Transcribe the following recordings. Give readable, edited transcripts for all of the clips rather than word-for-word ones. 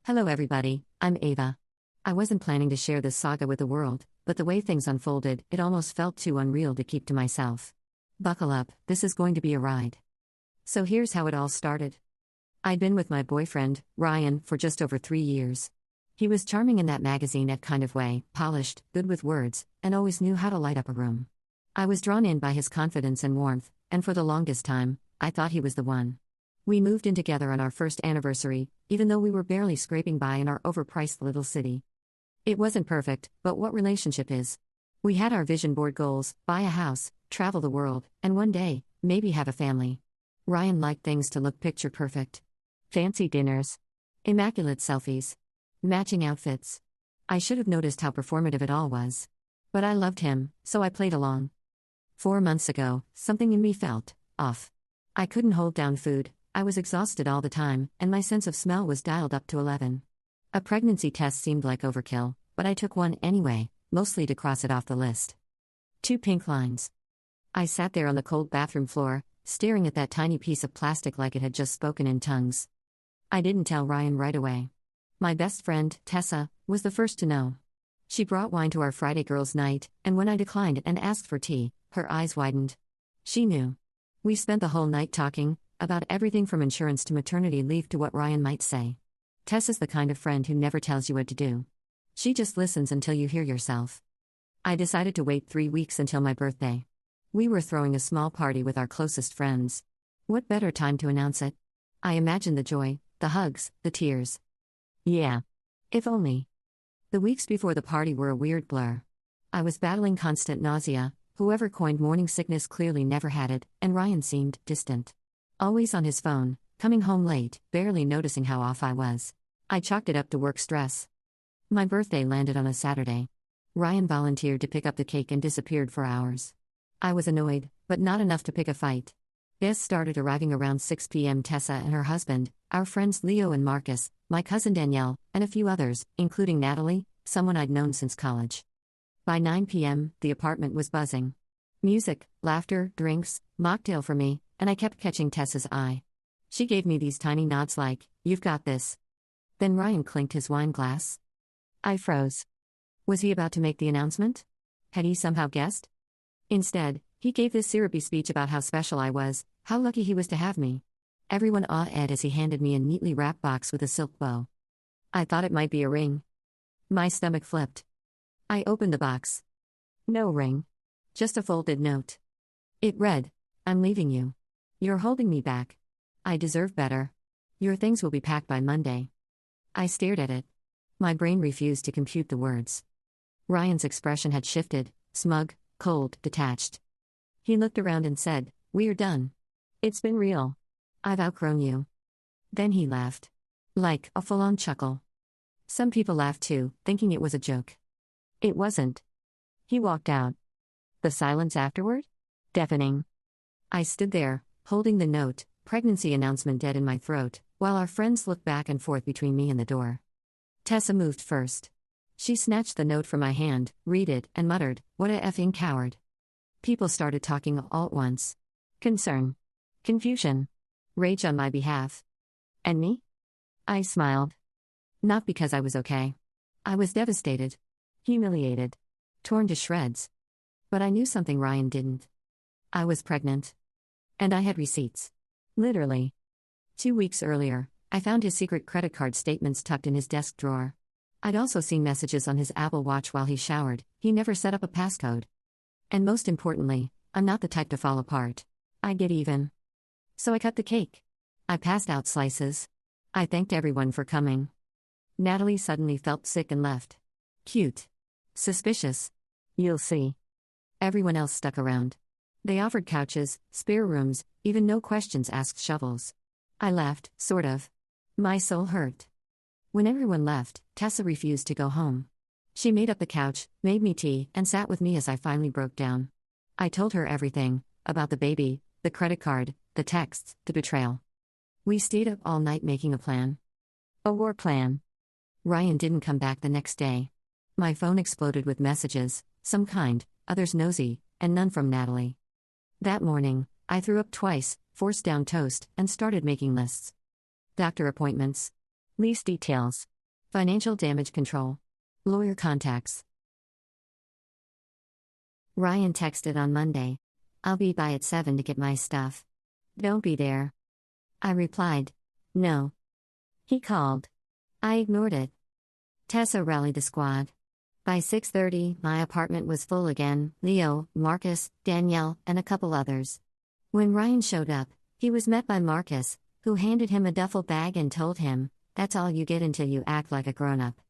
Hello, everybody. I'm Ava. I wasn't planning to share this saga with the world, but the way things unfolded, it almost felt too unreal to keep to myself. Buckle up, this is going to be a ride. So here's how it all started. I'd been with my boyfriend, Ryan, for just over 3 years. He was charming in that magazine-esque kind of way, polished, good with words, and always knew how to light up a room. I was drawn in by his confidence and warmth, and for the longest time, I thought he was the one. We moved in together on our first anniversary, even though we were barely scraping by in our overpriced little city. It wasn't perfect, but what relationship is? We had our vision board goals: buy a house, travel the world, and one day, maybe have a family. Ryan liked things to look picture perfect. Fancy dinners, immaculate selfies, matching outfits. I should have noticed how performative it all was. But I loved him, so I played along. 4 months ago, something in me felt off. I couldn't hold down food. I was exhausted all the time, and my sense of smell was dialed up to 11. A pregnancy test seemed like overkill, but I took one anyway, mostly to cross it off the list. 2 pink lines. I sat there on the cold bathroom floor, staring at that tiny piece of plastic like it had just spoken in tongues. I didn't tell Ryan right away. My best friend, Tessa, was the first to know. She brought wine to our Friday girls' night, and when I declined and asked for tea, her eyes widened. She knew. We spent the whole night talking, about everything from insurance to maternity leave to what Ryan might say. Tessa's the kind of friend who never tells you what to do. She just listens until you hear yourself. I decided to wait 3 weeks until my birthday. We were throwing a small party with our closest friends. What better time to announce it? I imagined the joy, the hugs, the tears. Yeah. If only. The weeks before the party were a weird blur. I was battling constant nausea. Whoever coined morning sickness clearly never had it, and Ryan seemed distant. Always on his phone, coming home late, barely noticing how off I was. I chalked it up to work stress. My birthday landed on a Saturday. Ryan volunteered to pick up the cake and disappeared for hours. I was annoyed, but not enough to pick a fight. Guests started arriving around 6 p.m. Tessa and her husband, our friends Leo and Marcus, my cousin Danielle, and a few others, including Natalie, someone I'd known since college. By 9 p.m., the apartment was buzzing. Music, laughter, drinks, mocktail for me, and I kept catching Tessa's eye. She gave me these tiny nods like, "You've got this." Then Ryan clinked his wine glass. I froze. Was he about to make the announcement? Had he somehow guessed? Instead, he gave this syrupy speech about how special I was, how lucky he was to have me. Everyone awed as he handed me a neatly wrapped box with a silk bow. I thought it might be a ring. My stomach flipped. I opened the box. No ring. Just a folded note. It read, "I'm leaving you. You're holding me back. I deserve better. Your things will be packed by Monday." I stared at it. My brain refused to compute the words. Ryan's expression had shifted, smug, cold, detached. He looked around and said, "We're done. It's been real. I've outgrown you." Then he laughed. Like a full-on chuckle. Some people laughed too, thinking it was a joke. It wasn't. He walked out. The silence afterward? Deafening. I stood there, holding the note, pregnancy announcement dead in my throat, while our friends looked back and forth between me and the door. Tessa moved first. She snatched the note from my hand, read it, and muttered, "What a effing coward." People started talking all at once. Concern. Confusion. Rage on my behalf. And me? I smiled. Not because I was okay. I was devastated. Humiliated. Torn to shreds. But I knew something Ryan didn't. I was pregnant. And I had receipts. Literally. 2 weeks earlier, I found his secret credit card statements tucked in his desk drawer. I'd also seen messages on his Apple Watch while he showered. He never set up a passcode. And most importantly, I'm not the type to fall apart. I get even. So I cut the cake. I passed out slices. I thanked everyone for coming. Natalie suddenly felt sick and left. Cute. Suspicious. You'll see. Everyone else stuck around. They offered couches, spare rooms, even no questions asked shovels. I laughed, sort of. My soul hurt. When everyone left, Tessa refused to go home. She made up the couch, made me tea, and sat with me as I finally broke down. I told her everything, about the baby, the credit card, the texts, the betrayal. We stayed up all night making a plan. A war plan. Ryan didn't come back the next day. My phone exploded with messages, some kind, others nosy, and none from Natalie. That morning, I threw up twice, forced down toast, and started making lists. Doctor appointments. Lease details. Financial damage control. Lawyer contacts. Ryan texted on Monday. I'll be by at 7 to get my stuff. Don't be there. I replied, no. He called. I ignored it. Tessa rallied the squad. By 6:30, my apartment was full again: Leo, Marcus, Danielle, and a couple others. When Ryan showed up, he was met by Marcus, who handed him a duffel bag and told him, "That's all you get until you act like a grown-up."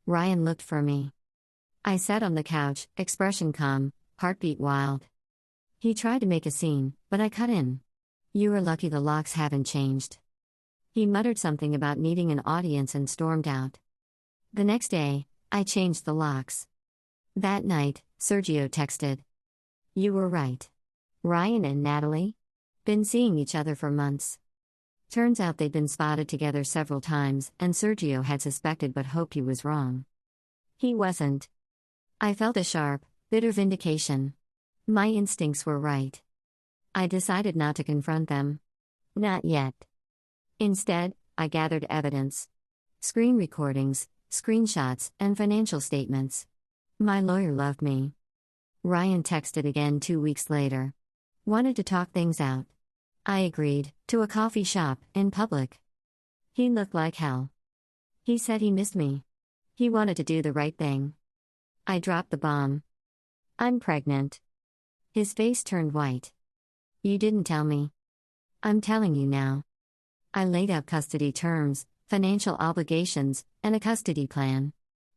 Ryan looked for me. I sat on the couch, expression calm, heartbeat wild. He tried to make a scene, but I cut in. "You are lucky the locks haven't changed." He muttered something about needing an audience and stormed out. The next day, I changed the locks. That night, Sergio texted. "You were right. Ryan and Natalie? Been seeing each other for months." Turns out they'd been spotted together several times, and Sergio had suspected but hoped he was wrong. He wasn't. I felt a sharp, bitter vindication. My instincts were right. I decided not to confront them. Not yet. Instead, I gathered evidence. Screen recordings, screenshots, and financial statements. My lawyer loved me. Ryan texted again 2 weeks later. Wanted to talk things out. I agreed, to a coffee shop, in public. He looked like hell. He said he missed me. He wanted to do the right thing. I dropped the bomb. "I'm pregnant." His face turned white. "You didn't tell me." "I'm telling you now." I laid out custody terms, financial obligations, and a custody plan.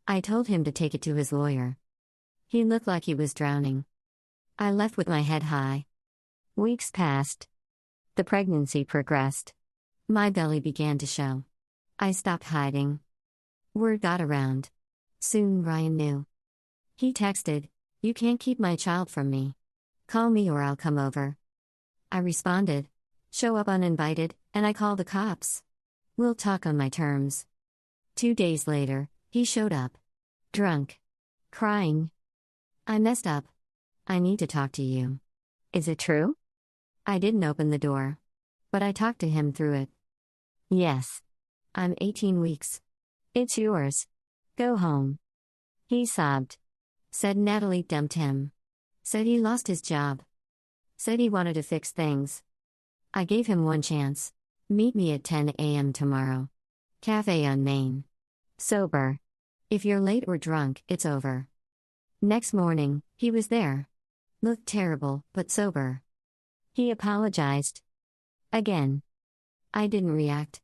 I told him to take it to his lawyer. He looked like he was drowning. I left with my head high. Weeks passed. The pregnancy progressed. My belly began to show. I stopped hiding. Word got around. Soon Ryan knew. He texted, "You can't keep my child from me. Call me or I'll come over." I responded, "Show up uninvited, and I call the cops. We'll talk on my terms." 2 days later, he showed up. Drunk. Crying. "I messed up. I need to talk to you." "Is it true?" I didn't open the door. But I talked to him through it. "Yes. I'm 18 weeks. It's yours. Go home." He sobbed. Said Natalie dumped him. Said he lost his job. Said he wanted to fix things. I gave him one chance. "Meet me at 10 a.m. tomorrow. Cafe on Main. Sober. If you're late or drunk, it's over." Next morning, he was there. Looked terrible, but sober. He apologized. Again. I didn't react.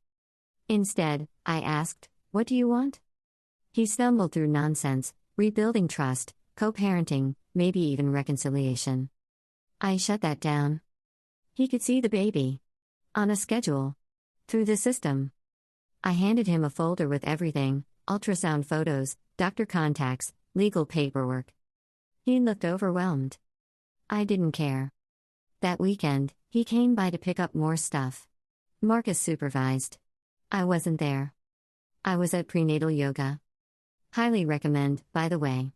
Instead, I asked, "What do you want?" He stumbled through nonsense: rebuilding trust, co-parenting, maybe even reconciliation. I shut that down. He could see the baby. On a schedule. Through the system. I handed him a folder with everything: ultrasound photos, doctor contacts, legal paperwork. He looked overwhelmed. I didn't care. That weekend, he came by to pick up more stuff. Marcus supervised. I wasn't there. I was at prenatal yoga. Highly recommend, by the way.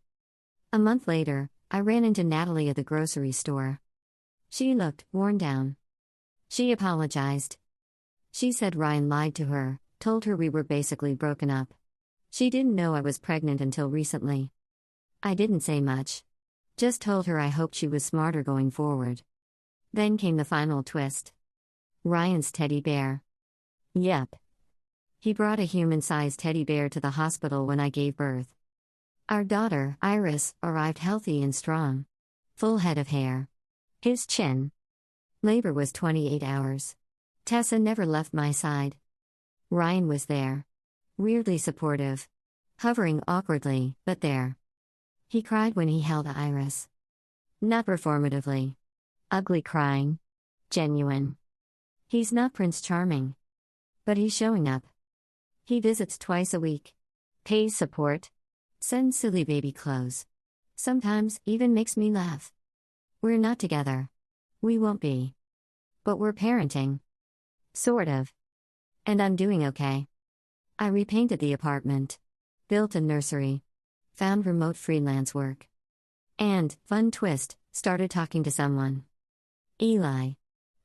A month later, I ran into Natalie at the grocery store. She looked worn down. She apologized. She said Ryan lied to her, told her we were basically broken up. She didn't know I was pregnant until recently. I didn't say much. Just told her I hoped she was smarter going forward. Then came the final twist. Ryan's teddy bear. Yep. He brought a human-sized teddy bear to the hospital when I gave birth. Our daughter, Iris, arrived healthy and strong. Full head of hair. His chin. Labor was 28 hours. Tessa never left my side. Ryan was there. Weirdly supportive. Hovering awkwardly, but there. He cried when he held Iris. Not performatively. Ugly crying. Genuine. He's not Prince Charming. But he's showing up. He visits twice a week. Pays support. Sends silly baby clothes. Sometimes even makes me laugh. We're not together. We won't be. But we're parenting. Sort of. And I'm doing okay. I repainted the apartment. Built a nursery. Found remote freelance work. And, fun twist, started talking to someone. Eli.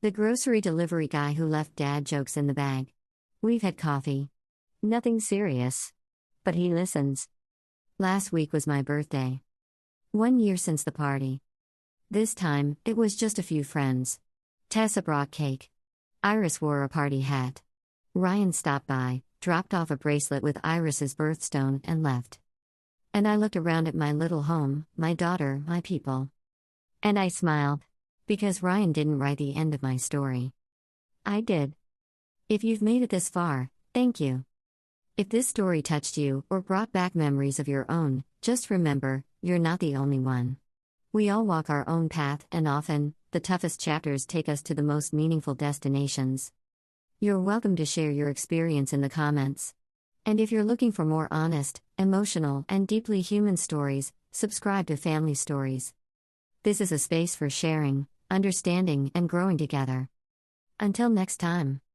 The grocery delivery guy who left dad jokes in the bag. We've had coffee. Nothing serious. but he listens. Last week was my birthday. 1 year since the party. This time, it was just a few friends. Tessa brought cake. Iris wore a party hat. Ryan stopped by, dropped off a bracelet with Iris's birthstone, and left. And I looked around at my little home, my daughter, my people. And I smiled. Because Ryan didn't write the end of my story. I did. If you've made it this far, thank you. If this story touched you or brought back memories of your own, just remember, you're not the only one. We all walk our own path, and often, the toughest chapters take us to the most meaningful destinations. You're welcome to share your experience in the comments. And if you're looking for more honest, emotional, and deeply human stories, subscribe to Family Stories. This is a space for sharing, understanding, and growing together. Until next time.